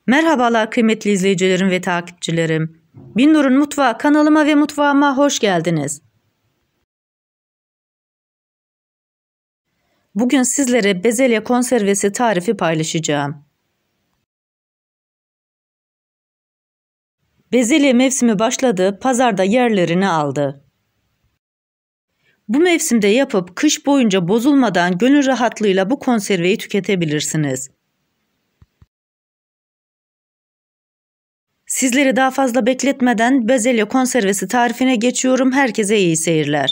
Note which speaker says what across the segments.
Speaker 1: Merhabalar kıymetli izleyicilerim ve takipçilerim. Binnur'un Mutfağı kanalıma ve mutfağıma hoş geldiniz. Bugün sizlere bezelye konservesi tarifi paylaşacağım. Bezelye mevsimi başladı, pazarda yerlerini aldı. Bu mevsimde yapıp kış boyunca bozulmadan gönül rahatlığıyla bu konserveyi tüketebilirsiniz. Sizleri daha fazla bekletmeden bezelye konservesi tarifine geçiyorum. Herkese iyi seyirler.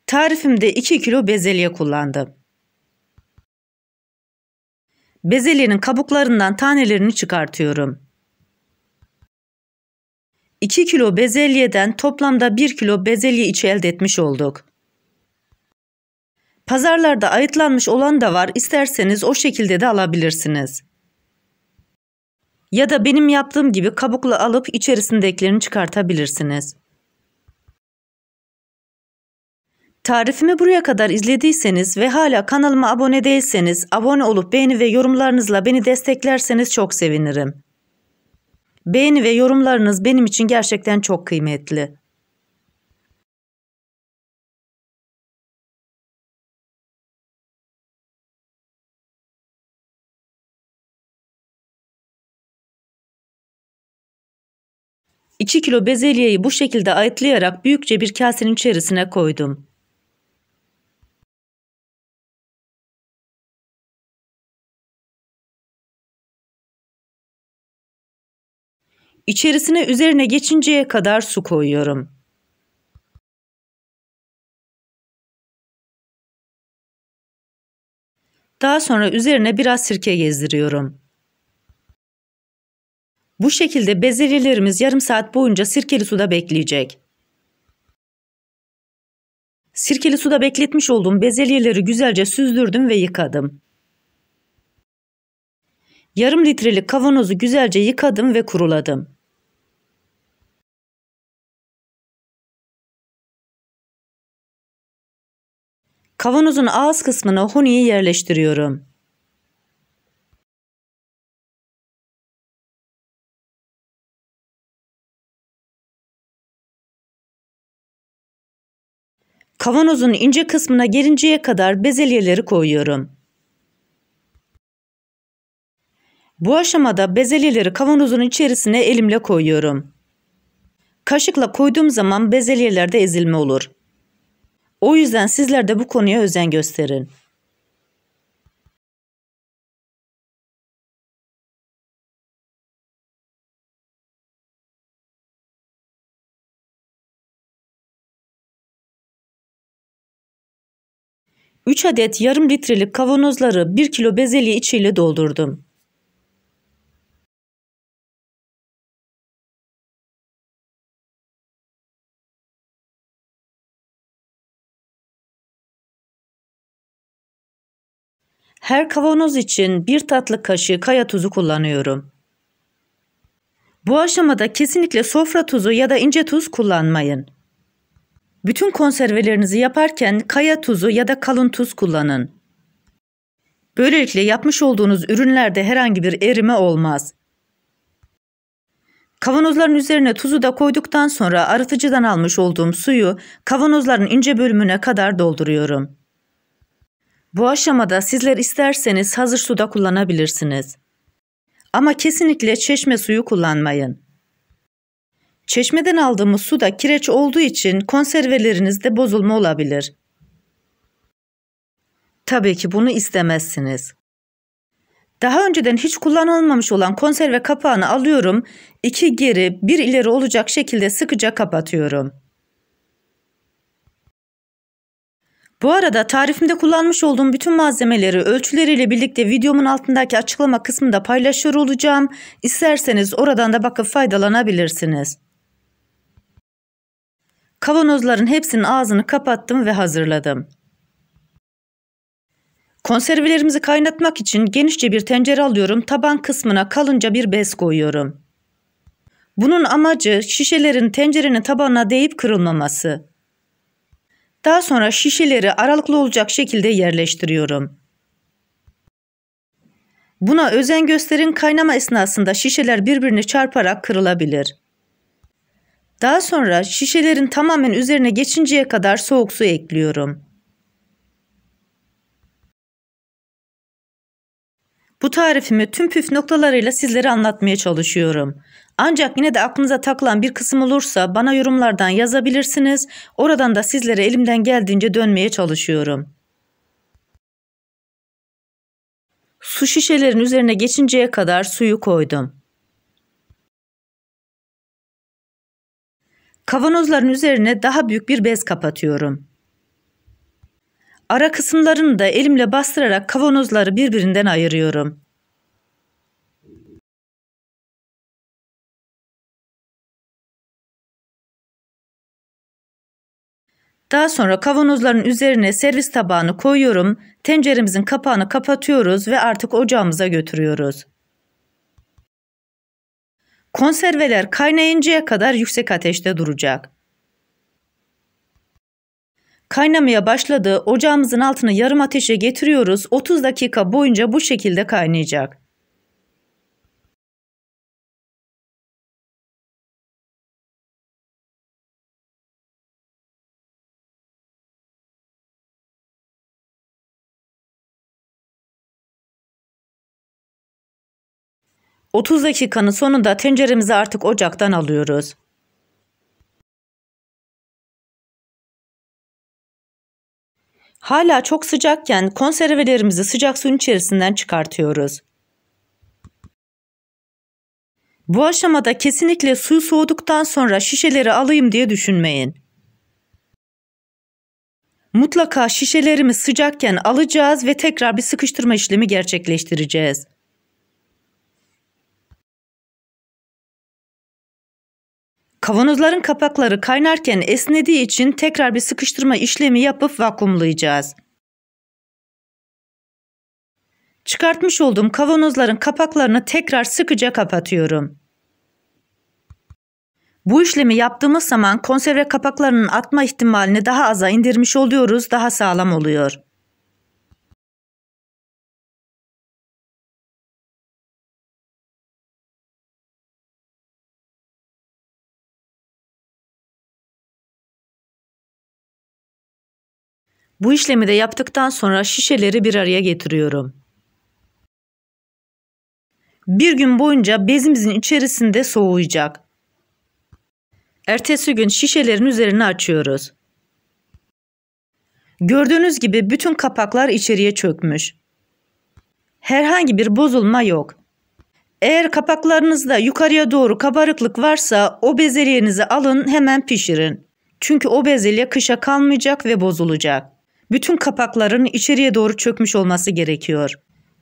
Speaker 1: Tarifimde 2 kilo bezelye kullandım. Bezelyenin kabuklarından tanelerini çıkartıyorum. 2 kilo bezelyeden toplamda 1 kilo bezelye içi elde etmiş olduk. Pazarlarda ayıtlanmış olan da var, isterseniz o şekilde de alabilirsiniz. Ya da benim yaptığım gibi kabuklu alıp içerisindekilerini çıkartabilirsiniz. Tarifimi buraya kadar izlediyseniz ve hala kanalıma abone değilseniz abone olup beğeni ve yorumlarınızla beni desteklerseniz çok sevinirim. Beğeni ve yorumlarınız benim için gerçekten çok kıymetli. İki kilo bezelyeyi bu şekilde ayıtlayarak büyükçe bir kasenin içerisine koydum. İçerisine üzerine geçinceye kadar su koyuyorum. Daha sonra üzerine biraz sirke gezdiriyorum. Bu şekilde bezelyelerimiz yarım saat boyunca sirkeli suda bekleyecek. Sirkeli suda bekletmiş olduğum bezelyeleri güzelce süzdürdüm ve yıkadım. Yarım litrelik kavanozu güzelce yıkadım ve kuruladım. Kavanozun ağız kısmına huniyi yerleştiriyorum. Kavanozun ince kısmına gelinceye kadar bezelyeleri koyuyorum. Bu aşamada bezelyeleri kavanozun içerisine elimle koyuyorum. Kaşıkla koyduğum zaman bezelyelerde ezilme olur. O yüzden sizler de bu konuya özen gösterin. Üç adet yarım litrelik kavanozları 1 kilo bezelye içiyle doldurdum. Her kavanoz için 1 tatlı kaşığı kaya tuzu kullanıyorum. Bu aşamada kesinlikle sofra tuzu ya da ince tuz kullanmayın. Bütün konservelerinizi yaparken kaya tuzu ya da kalın tuz kullanın. Böylelikle yapmış olduğunuz ürünlerde herhangi bir erime olmaz. Kavanozların üzerine tuzu da koyduktan sonra arıtıcıdan almış olduğum suyu kavanozların ince bölümüne kadar dolduruyorum. Bu aşamada sizler isterseniz hazır suda kullanabilirsiniz. Ama kesinlikle çeşme suyu kullanmayın. Çeşmeden aldığımız su da kireç olduğu için konservelerinizde bozulma olabilir. Tabii ki bunu istemezsiniz. Daha önceden hiç kullanılmamış olan konserve kapağını alıyorum, 2 geri 1 ileri olacak şekilde sıkıca kapatıyorum. Bu arada tarifimde kullanmış olduğum bütün malzemeleri ölçüleriyle birlikte videomun altındaki açıklama kısmında paylaşıyor olacağım. İsterseniz oradan da bakıp faydalanabilirsiniz. Kavanozların hepsinin ağzını kapattım ve hazırladım. Konservelerimizi kaynatmak için genişçe bir tencere alıyorum. Taban kısmına kalınca bir bez koyuyorum. Bunun amacı şişelerin tencerenin tabanına değip kırılmaması. Daha sonra şişeleri aralıklı olacak şekilde yerleştiriyorum. Buna özen gösterin, kaynama esnasında şişeler birbirine çarparak kırılabilir. Daha sonra şişelerin tamamen üzerine geçinceye kadar soğuk su ekliyorum. Bu tarifimi tüm püf noktalarıyla sizlere anlatmaya çalışıyorum. Ancak yine de aklınıza takılan bir kısım olursa bana yorumlardan yazabilirsiniz. Oradan da sizlere elimden geldiğince dönmeye çalışıyorum. Su şişelerin üzerine geçinceye kadar suyu koydum. Kavanozların üzerine daha büyük bir bez kapatıyorum. Ara kısımlarını da elimle bastırarak kavanozları birbirinden ayırıyorum. Daha sonra kavanozların üzerine servis tabağını koyuyorum, tenceremizin kapağını kapatıyoruz ve artık ocağımıza götürüyoruz. Konserveler kaynayıncaya kadar yüksek ateşte duracak. Kaynamaya başladı, ocağımızın altını yarım ateşe getiriyoruz, 30 dakika boyunca bu şekilde kaynayacak. ...30 dakikanın sonunda tenceremizi artık ocaktan alıyoruz. Hala çok sıcakken konservelerimizi sıcak suyun içerisinden çıkartıyoruz. Bu aşamada kesinlikle suyu soğuduktan sonra şişeleri alayım diye düşünmeyin. Mutlaka şişelerimiz sıcakken alacağız ve tekrar bir sıkıştırma işlemi gerçekleştireceğiz. Kavanozların kapakları kaynarken esnediği için tekrar bir sıkıştırma işlemi yapıp vakumlayacağız. Çıkartmış olduğum kavanozların kapaklarını tekrar sıkıca kapatıyorum. Bu işlemi yaptığımız zaman konserve kapaklarının atma ihtimalini daha aza indirmiş oluyoruz, daha sağlam oluyor. Bu işlemi de yaptıktan sonra şişeleri bir araya getiriyorum. Bir gün boyunca bezimizin içerisinde soğuyacak. Ertesi gün şişelerin üzerini açıyoruz. Gördüğünüz gibi bütün kapaklar içeriye çökmüş. Herhangi bir bozulma yok. Eğer kapaklarınızda yukarıya doğru kabarıklık varsa o bezelyenizi alın, hemen pişirin. Çünkü o bezelye kışa kalmayacak ve bozulacak. Bütün kapakların içeriye doğru çökmüş olması gerekiyor.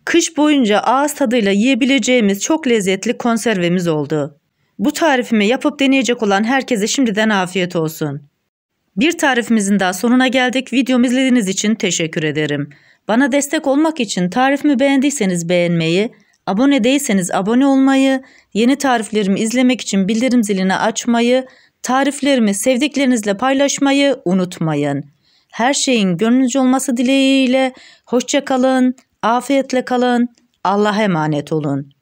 Speaker 1: Kış boyunca ağız tadıyla yiyebileceğimiz çok lezzetli konservemiz oldu. Bu tarifimi yapıp deneyecek olan herkese şimdiden afiyet olsun. Bir tarifimizin daha sonuna geldik. Videomu izlediğiniz için teşekkür ederim. Bana destek olmak için tarifimi beğendiyseniz beğenmeyi, abone değilseniz abone olmayı, yeni tariflerimi izlemek için bildirim zilini açmayı, tariflerimi sevdiklerinizle paylaşmayı unutmayın. Her şeyin gönlünüzce olması dileğiyle hoşça kalın, afiyetle kalın, Allah'a emanet olun.